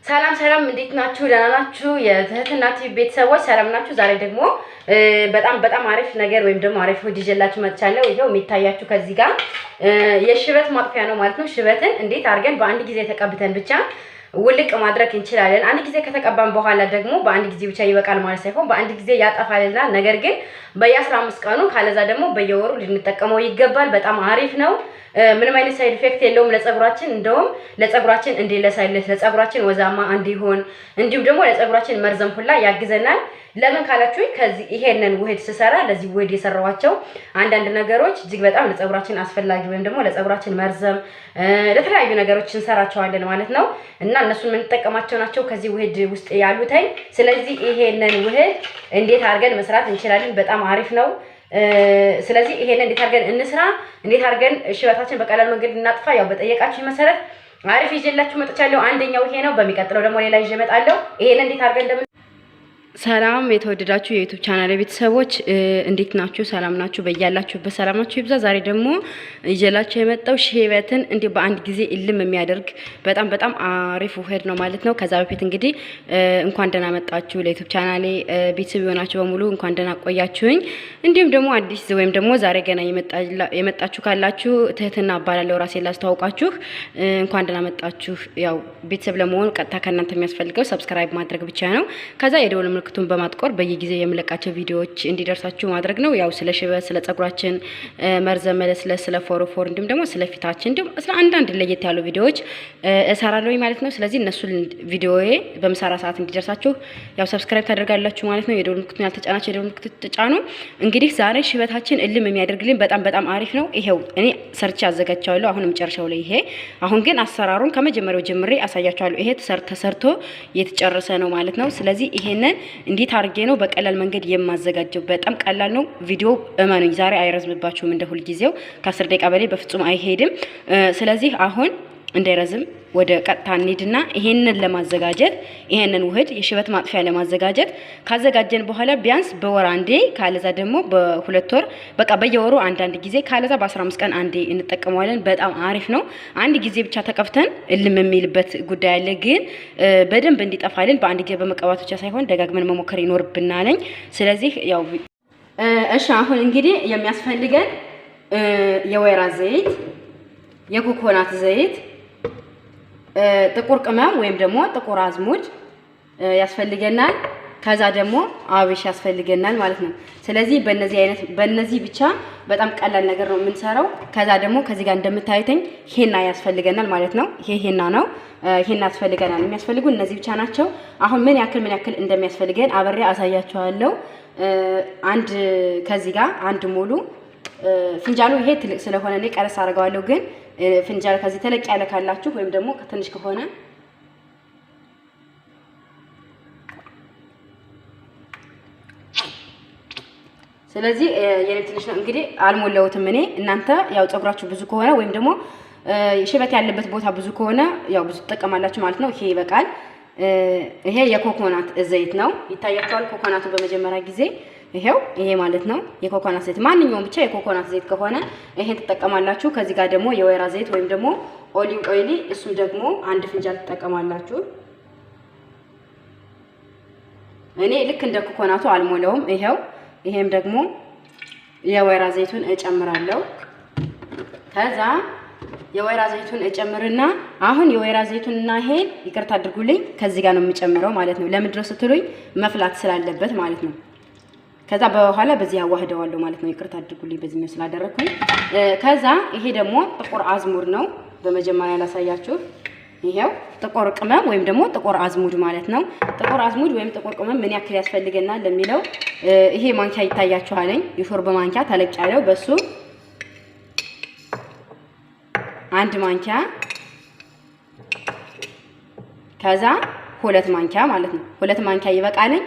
ሰላም ሰላም፣ እንዴት ናችሁ? ደህና ናችሁ? የትህትና ቲቪ ቤተሰቦች ሰላም ናችሁ? ዛሬ ደግሞ በጣም አሪፍ ነገር ወይም ደግሞ አሪፍ ቪዲዮ ይዤላችሁ መጥቻለሁ። ይሄው የሚታያችሁ ከዚህ ጋር የሽበት ማጥፊያ ነው ማለት ነው። ሽበትን እንዴት አድርገን በአንድ ጊዜ ተቀብተን ብቻ ውልቅ ማድረግ እንችላለን። አንድ ጊዜ ከተቀባን በኋላ ደግሞ በአንድ ጊዜ ብቻ ይበቃል ማለት ሳይሆን በአንድ ጊዜ ያጠፋልናል። ነገር ግን በየ15 ቀኑ ካለዛ ደግሞ በየወሩ ልንጠቀመው ይገባል። በጣም አሪፍ ነው። ምንም አይነት ሳይድ ኢፌክት የለውም ለፀጉራችን። እንደውም ለፀጉራችን እንዲለሳልስ ለፀጉራችን ወዛማ እንዲሆን እንዲሁም ደግሞ ለፀጉራችን መርዘም ሁላ ያግዘናል። ለምን ካላችሁ ከዚህ ይሄንን ውህድ ስሰራ ለዚህ ውህድ የሰራዋቸው አንዳንድ ነገሮች እጅግ በጣም ለፀጉራችን አስፈላጊ ወይም ደግሞ ለፀጉራችን መርዘም ለተለያዩ ነገሮች እንሰራቸዋለን ማለት ነው እና እነሱን የምንጠቀማቸው ናቸው ከዚህ ውህድ ውስጥ ያሉተኝ። ስለዚህ ይሄንን ውህድ እንዴት አድርገን መስራት እንችላለን? በጣም አሪፍ ነው። ስለዚህ ይሄንን እንዴት አድርገን እንስራ፣ እንዴት አድርገን ሽበታችን በቀላል መንገድ እናጥፋ፣ ያው በጠየቃችሁ መሰረት አሪፍ ይዤላችሁ መጥቻለሁ። አንደኛው ይሄ ነው። በሚቀጥለው ደግሞ ሌላ ይዤ እመጣለሁ። ይሄንን እንዴት አድርገን ሰላም የተወደዳችሁ የዩቲዩብ ቻናል ቤተሰቦች እንዴት ናችሁ? ሰላም ናችሁ? በእያላችሁበት ሰላማችሁ ይብዛ። ዛሬ ደግሞ ይዤላችሁ የመጣው ሽበትን እንዲህ በአንድ ጊዜ እልም የሚያደርግ በጣም አሪፍ ውህድ ነው ማለት ነው። ከዛ በፊት እንግዲህ እንኳን ደህና መጣችሁ ለዩቲዩብ ቻናሌ ቤተሰብ የሆናችሁ በሙሉ እንኳን ደህና ቆያችሁኝ። እንዲሁም ደግሞ አዲስ ወይም ደግሞ ዛሬ ገና የመጣችሁ ካላችሁ ትህትና እባላለሁ። ራሴን ላስተዋውቃችሁ እንኳን ደህና መጣችሁ። ያው ቤተሰብ ለመሆን ቀጥታ ከእናንተ የሚያስፈልገው ሰብስክራይብ ማድረግ ብቻ ነው። ከዛ የደወል ምልክቱን በማጥቆር በየጊዜው የምለቃቸው ቪዲዮዎች እንዲደርሳችሁ ማድረግ ነው። ያው ስለ ሽበት፣ ስለ ፀጉራችን መርዘም፣ ስለ ፎሮፎር እንዲሁም ደግሞ ስለ ፊታችን እንዲሁም ስለ አንዳንድ ለየት ያሉ ቪዲዮዎች እሰራለሁ ማለት ነው። ስለዚህ እነሱን ቪዲዮዬ በምሰራ ሰዓት እንዲደርሳችሁ ያው ሰብስክራይብ ታደርጋላችሁ ማለት ነው። የደወል ምልክቱን ያልተጫናችሁ የደወል ምልክት ተጫኑ። እንግዲህ ዛሬ ሽበታችን እልም የሚያደርግልን በጣም አሪፍ ነው። ይሄው እኔ ሰርቼ አዘጋጅቻለሁ። አሁንም መጨረሻው ላይ ይሄ አሁን ግን አሰራሩን ከመጀመሪያው ጀምሬ አሳያችኋለሁ። ይሄ ተሰርቶ የተጨረሰ ነው ማለት ነው። ስለዚህ ይሄንን እንዴት አድርጌ ነው በቀላል መንገድ የማዘጋጀው? በጣም ቀላል ነው። ቪዲዮ እመኑኝ ዛሬ አይረዝምባችሁም። እንደ ሁል ጊዜው ከ10 ደቂቃ በላይ በፍጹም አይሄድም። ስለዚህ አሁን እንዳይረዝም ወደ ቀጥታ እንሂድና ይሄንን ለማዘጋጀት ይሄንን ውህድ የሽበት ማጥፊያ ለማዘጋጀት ካዘጋጀን በኋላ ቢያንስ በወር አንዴ ካለዛ ደግሞ በሁለት ወር በቃ በየወሩ አንዳንድ ጊዜ ካለዛ በ15 ቀን አንዴ እንጠቀመዋለን። በጣም አሪፍ ነው። አንድ ጊዜ ብቻ ተቀፍተን እልም የሚልበት ጉዳይ አለ። ግን በደንብ እንዲጠፋልን በአንድ ጊዜ በመቀባት ብቻ ሳይሆን ደጋግመን መሞከር ይኖርብናል። ስለዚህ ያው እሺ አሁን እንግዲህ የሚያስፈልገን የወይራ ዘይት፣ የኮኮናት ዘይት፣ ጥቁር ቅመም ወይም ደግሞ ጥቁር አዝሙድ ያስፈልገናል። ከዛ ደግሞ አብሽ ያስፈልገናል ማለት ነው። ስለዚህ በእነዚህ ብቻ በጣም ቀላል ነገር ነው የምንሰራው። ከዛ ደግሞ ከዚህ ጋር እንደምታዩትኝ ሄና ያስፈልገናል ማለት ነው። ይሄ ሄና ነው። ሄና ያስፈልገናል። የሚያስፈልጉ እነዚህ ብቻ ናቸው። አሁን ምን ያክል እንደሚያስፈልገን አብሬ አሳያችኋለሁ። አንድ ከዚህ ጋር አንድ ሙሉ ፍንጃሉ ይሄ ትልቅ ስለሆነ እኔ ቀረስ አድርገዋለሁ። ግን ፍንጃል ከዚህ ተለቅ ያለ ካላችሁ ወይም ደግሞ ትንሽ ከሆነ ስለዚህ የኔ ትንሽ ነው እንግዲህ አልሞላውትም እኔ። እናንተ ያው ፀጉራችሁ ብዙ ከሆነ ወይም ደግሞ ሽበት ያለበት ቦታ ብዙ ከሆነ ያው ብዙ ተጠቀማላችሁ ማለት ነው። ይሄ ይበቃል። ይሄ የኮኮናት ዘይት ነው። ይታያችኋል ኮኮናቱ በመጀመሪያ ጊዜ ይሄው ይሄ ማለት ነው የኮኮናት ዘይት። ማንኛውም ብቻ የኮኮናት ዘይት ከሆነ ይሄን ተጠቀማላችሁ። ከዚህ ጋር ደግሞ የወይራ ዘይት ወይም ደግሞ ኦሊቭ ኦይል እሱ ደግሞ አንድ ፍንጃል ተጠቀማላችሁ። እኔ ልክ እንደ ኮኮናቱ አልሞላውም። ይሄም ደግሞ የወይራ ዘይቱን እጨምራለሁ። ከዛ የወይራ ዘይቱን እጨምርና አሁን የወይራ ዘይቱንና ይሄን ይቅርታ አድርጉልኝ ከዚህ ጋር ነው የምጨምረው ማለት ነው። ለምንድን ነው ስትሉኝ መፍላት ስላለበት ማለት ነው። ከዛ በኋላ በዚህ አዋህደዋለሁ ማለት ነው። ይቅርታ አድርጉልኝ በዚህ ነው ስላደረኩኝ። ከዛ ይሄ ደግሞ ጥቁር አዝሙድ ነው። በመጀመሪያ ላሳያችሁ። ይሄው ጥቁር ቅመም ወይም ደግሞ ጥቁር አዝሙድ ማለት ነው። ጥቁር አዝሙድ ወይም ጥቁር ቅመም ምን ያክል ያስፈልገናል ለሚለው ይሄ ማንኪያ ይታያችኋልኝ። የሾርባ ማንኪያ ተለቅ ያለው በሱ አንድ ማንኪያ ከዛ 2 ማንኪያ ማለት ነው። 2 ማንኪያ ይበቃልኝ።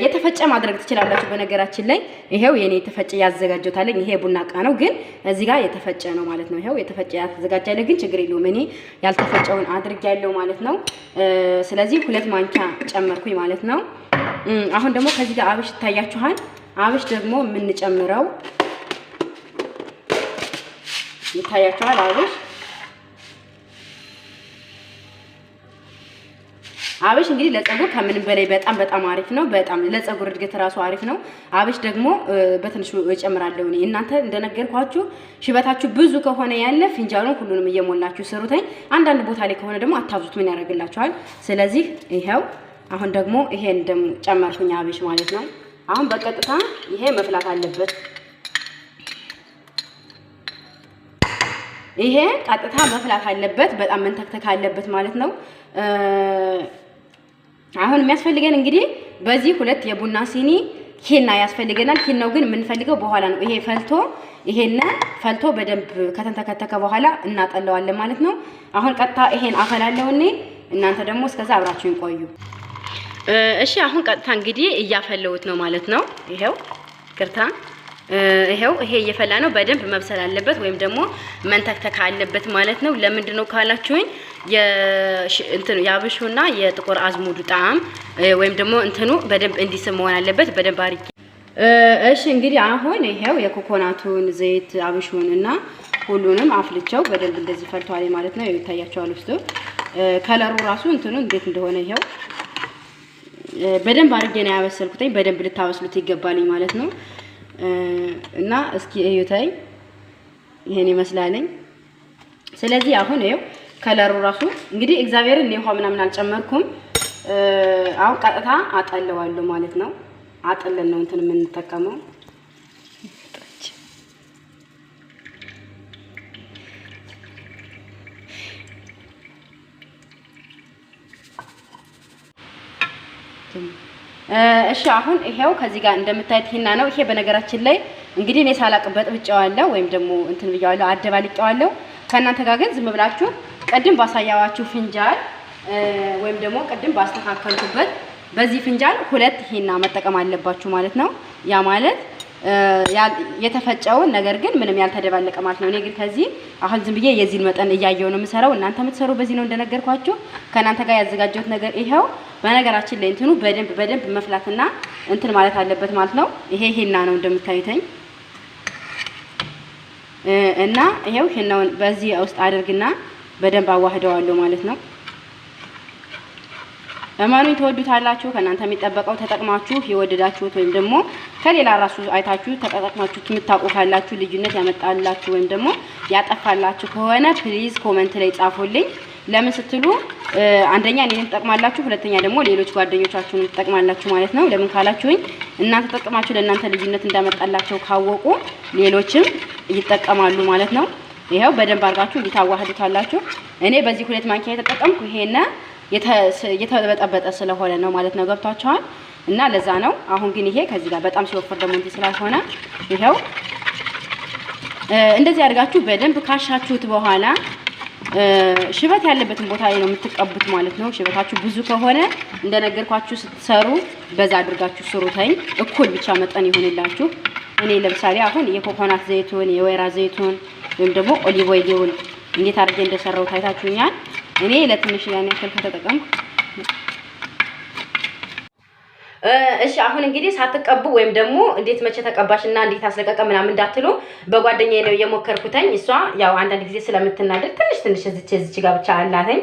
የተፈጨ ማድረግ ትችላላችሁ። በነገራችን ላይ ይሄው የኔ የተፈጨ ያዘጋጀታለኝ። ይሄ ቡና ዕቃ ነው ግን እዚህ ጋር የተፈጨ ነው ማለት ነው። ይሄው የተፈጨ ያዘጋጃለኝ ግን ችግር የለውም እኔ ያልተፈጨውን አድርጌያለሁ ማለት ነው። ስለዚህ 2 ማንኪያ ጨመርኩኝ ማለት ነው። አሁን ደግሞ ከዚህ ጋር አብሽ ይታያችኋል። አብሽ ደግሞ የምንጨምረው ይታያችኋል። አብሽ እንግዲህ ለፀጉር ከምንም በላይ በጣም አሪፍ ነው። በጣም ለፀጉር እድገት ራሱ አሪፍ ነው። አብሽ ደግሞ በትንሹ እጨምራለሁ እኔ። እናንተ እንደነገርኳችሁ ሽበታችሁ ብዙ ከሆነ ያለ ፊንጃሉን ሁሉንም እየሞላችሁ ስሩተኝ። አንዳንድ ቦታ ላይ ከሆነ ደግሞ አታብዙት፣ ምን ያደርግላችኋል። ስለዚህ ይሄው አሁን ደግሞ ይሄን ደግሞ ጨመርኩኝ አብሽ ማለት ነው። አሁን በቀጥታ ይሄ መፍላት አለበት። ይሄ ቀጥታ መፍላት አለበት። በጣም መንተክተክ አለበት ማለት ነው። አሁን የሚያስፈልገን እንግዲህ በዚህ 2 የቡና ሲኒ ሂና ያስፈልገናል። ሂናው ግን የምንፈልገው በኋላ ነው። ይሄ ፈልቶ በደንብ ከተንተከተከ በኋላ እናጠለዋለን ማለት ነው። አሁን ቀጥታ ይሄን አፈላለው እኔ። እናንተ ደግሞ እስከዛ አብራችሁን ቆዩ። እሺ አሁን ቀጥታ እንግዲህ እያፈለውት ነው ማለት ነው። ይሄው ይሄ እየፈላ ነው። በደንብ መብሰል አለበት ወይም ደግሞ መንተክተክ አለበት ማለት ነው። ለምንድን ነው ካላችሁኝ ያብሹና የጥቁር አዝሙዱ ጣዕም ወይም ደግሞ በደንብ እንዲስብ መሆን አለበት። በደንብ አሪፍ። እሺ እንግዲህ አሁን ይሄው የኮኮናቱን ዘይት አብሹንና ሁሉንም አፍልቸው በደንብ እንደዚህ ፈልቷል ማለት ነው። ይታያችኋል ውስጡ ከለሩ ራሱ እንዴት እንደሆነ ይሄው በደንብ አድርጌ ነው ያበሰልኩትኝ። በደንብ ልታበስሉት ይገባልኝ ማለት ነው። እና እስኪ እዩታይ ይሄን ይመስላልኝ። ስለዚህ አሁን ይሄው ከለሩ ራሱ እንግዲህ እግዚአብሔርን ነው ውሃ ምናምን አልጨመርኩም። አሁን ቀጥታ አጠለዋለሁ ማለት ነው። አጠለን ነው የምንጠቀመው። እሺ አሁን ይሄው ከዚህ ጋር እንደምታዩት ሂና ነው። ይሄ በነገራችን ላይ እንግዲህ እኔ ሳላቅበት ብጫዋለሁ ወይም ደግሞ ብያዋለሁ አደባልቄዋለሁ። ከእናንተ ጋር ግን ዝም ብላችሁ ቅድም ባሳያዋችሁ ፍንጃል ወይም ደግሞ ቅድም ባስተካከልኩበት በዚህ ፍንጃል 2 ሂና መጠቀም አለባችሁ ማለት ነው። ያ ማለት የተፈጨውን ነገር ግን ምንም ያልተደባለቀ ማለት ነው። እኔ ግን ከዚህ አሁን ዝም ብዬ የዚህን መጠን እያየው ነው የምሰራው። እናንተ የምትሰሩ በዚህ ነው እንደነገርኳችሁ። ከእናንተ ጋር ያዘጋጀሁት ነገር ይሄው። በነገራችን ላይ በደንብ መፍላትና ማለት አለበት ማለት ነው። ይሄ ሂና ነው እንደምታዩተኝ እና ይሄው ሂናውን በዚህ ውስጥ አድርግና በደንብ አዋህደዋለሁ ማለት ነው። ለማኑኝ ተወዱታላችሁ። ከእናንተ የሚጠበቀው ተጠቅማችሁ የወደዳችሁት ወይም ደግሞ ከሌላ ራሱ አይታችሁ ተጠቅማችሁት የምታውቁ ካላችሁ ልዩነት ያመጣላችሁ ወይም ደግሞ ያጠፋላችሁ ከሆነ ፕሊዝ ኮሜንት ላይ ጻፉልኝ። ለምን ስትሉ አንደኛ እኔን ተጠቅማላችሁ፣ ሁለተኛ ደግሞ ሌሎች ጓደኞቻችሁን ተጠቅማላችሁ ማለት ነው። ለምን ካላችሁኝ እናንተ ተጠቅማችሁ ለእናንተ ልዩነት እንዳመጣላችሁ ካወቁ ሌሎችም ይጠቀማሉ ማለት ነው። ይሄው በደንብ አድርጋችሁ እንዲታዋህዱታላችሁ። እኔ በዚህ 2 ማንኪያ የተጠቀምኩ ይሄና የተበጠበጠ ስለሆነ ነው ማለት ነው። ገብቷችኋል? እና ለዛ ነው። አሁን ግን ይሄ ከዚህ ጋር በጣም ሲወፍር ደግሞ ስላልሆነ ይሄው እንደዚህ አድርጋችሁ በደንብ ካሻችሁት በኋላ ሽበት ያለበትን ቦታ ላይ ነው የምትቀቡት ማለት ነው። ሽበታችሁ ብዙ ከሆነ እንደነገርኳችሁ ስትሰሩ በዛ አድርጋችሁ ስሩተኝ። እኩል ብቻ መጠን ይሆንላችሁ። እኔ ለምሳሌ አሁን የኮኮናት ዘይቱን የወይራ ዘይቱን ወይም ደግሞ ኦሊቭ ኦይሉን እንዴት አድርጌ እንደሰራው ታይታችሁኛል። እኔ ለትንሽ ያን ያክል ከተጠቀምኩ እሺ አሁን እንግዲህ ሳትቀቡ ወይም ደግሞ እንዴት መቼ ተቀባሽና እንዴት አስለቀቀ ምናምን እንዳትሉ በጓደኛዬ ነው የሞከርኩተኝ። እሷ ያው አንዳንድ ጊዜ ስለምትናደድ ትንሽ እዚች ጋር ብቻ አላተኝ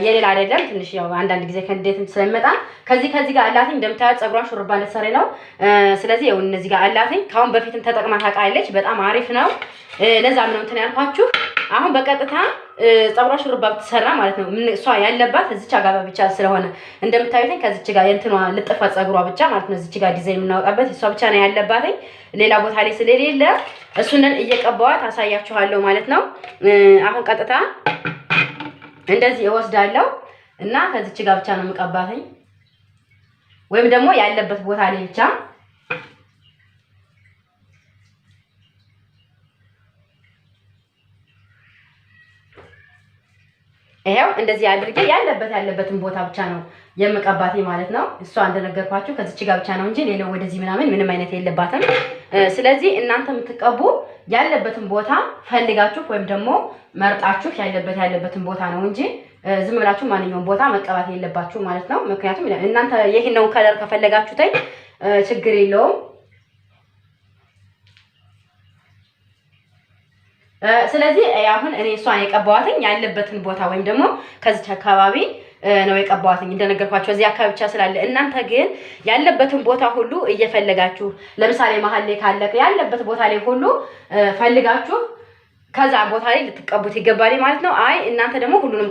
የሌላ አይደለም። ትንሽ ያው አንዳንድ ጊዜ ከእንዴትም ስለሚመጣ ከዚህ ጋር አላተኝ። እንደምታዩት ጸጉሯ ሹሩባ ለሰሬ ነው። ስለዚህ ያው እነዚህ ጋር አላተኝ። ካሁን በፊትም ተጠቅማ ታውቃለች። በጣም አሪፍ ነው። ለዛም ነው ያልኳችሁ። አሁን በቀጥታ ጸጉሯ ሹሩባ ብትሰራ ማለት ነው። እሷ ያለባት እዚች ጋር ብቻ ስለሆነ እንደምታዩት ከዚች ጋር የእንትኗ ልጥፋ ጸጉሯ ብቻ ማለት ነው። እዚች ጋር ዲዛይን የምናወጣበት እሷ ብቻ ነው ያለባት። ሌላ ቦታ ላይ ስለሌለ እሱንን እየቀባዋት አሳያችኋለሁ ማለት ነው። አሁን ቀጥታ እንደዚህ እወስዳለሁ እና ከዚች ጋር ብቻ ነው የምቀባተኝ ወይም ደግሞ ያለበት ቦታ ላይ ብቻ ይሄው እንደዚህ አድርጌ ያለበትን ቦታ ብቻ ነው የምቀባቴ ማለት ነው። እሷ እንደነገርኳችሁ ከዚች ጋር ብቻ ነው እንጂ ሌላው ወደዚህ ምንም አይነት የለባትም። ስለዚህ እናንተ የምትቀቡ ያለበትን ቦታ ፈልጋችሁ ወይም ደግሞ መርጣችሁ ያለበትን ቦታ ነው እንጂ ዝም ብላችሁ ማንኛውም ቦታ መቀባት የለባችሁ ማለት ነው። ምክንያቱም እናንተ ይሄንን ከለር ከፈለጋችሁት ችግር የለውም። ስለዚህ አሁን እኔ እሷን የቀባዋትኝ ያለበትን ቦታ ወይም ደግሞ ከዚች አካባቢ ነው የቀባሁት እንደነገርኳችሁ እዚህ አካባቢ ብቻ ስላለ። እናንተ ግን ያለበትን ቦታ ሁሉ እየፈለጋችሁ ለምሳሌ መሀል ላይ ካለ ያለበት ቦታ ላይ ሁሉ ፈልጋችሁ ከዛ ቦታ ላይ ልትቀቡት ይገባል ማለት ነው። አይ እናንተ ደግሞ ሁሉንም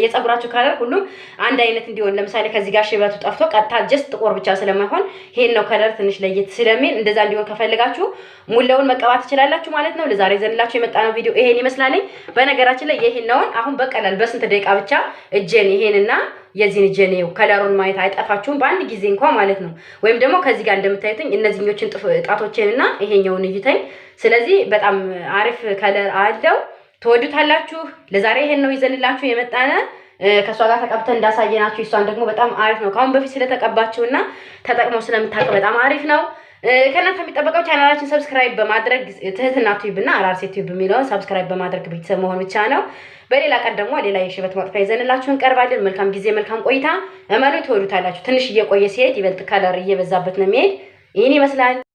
የጸጉራችሁ ከለር ሁሉም አንድ አይነት እንዲሆን ለምሳሌ ከዚህ ጋር ሽበቱ ጠፍቶ ቀጥታ ጀስት ጥቁር ብቻ ስለማይሆን ይሄን ነው ከለር ትንሽ ለየት ስለሚል እንደዛ እንዲሆን ከፈለጋችሁ ሙላውን መቀባት ትችላላችሁ ማለት ነው። ለዛሬ ዘንላችሁ የመጣነው ቪዲዮ ይሄን ይመስላል። በነገራችን ላይ ይሄን ነው አሁን በቀላል በስንት ደቂቃ ብቻ እጄን ይሄንና የዚህን እጄን ነው ከለሩን ማየት አይጠፋችሁም በአንድ ጊዜ እንኳን ማለት ነው። ወይም ደግሞ ከዚህ ጋር እንደምታዩትኝ እነዚህኞችን ጣቶቼንና ይሄኛውን እይተኝ። ስለዚህ በጣም አሪፍ ከለር አለው ተወዱታላችሁ። ለዛሬ ይሄን ነው ይዘንላችሁ የመጣነ ከሷ ጋር ተቀብተን እንዳሳየናችሁ። እሷን ደግሞ በጣም አሪፍ ነው ካሁን በፊት ስለተቀባችሁና ተጠቅመው ስለምታውቁ በጣም አሪፍ ነው። ከእናንተ የሚጠበቀው ቻናላችን ሰብስክራይብ በማድረግ ትህትና ቲዩብ እና አራርሴ ቲዩብ የሚለውን ሰብስክራይብ በማድረግ ቤተሰብ መሆን ብቻ ነው። በሌላ ቀን ደግሞ ሌላ የሽበት ማጥፊያ ይዘንላችሁ እንቀርባለን። መልካም ጊዜ መልካም ቆይታ። እመኑ ተወዱታላችሁ። ትንሽ እየቆየ ሲሄድ ይበልጥ ከለር እየበዛበት ነው የሚሄድ። ይህን ይመስላል።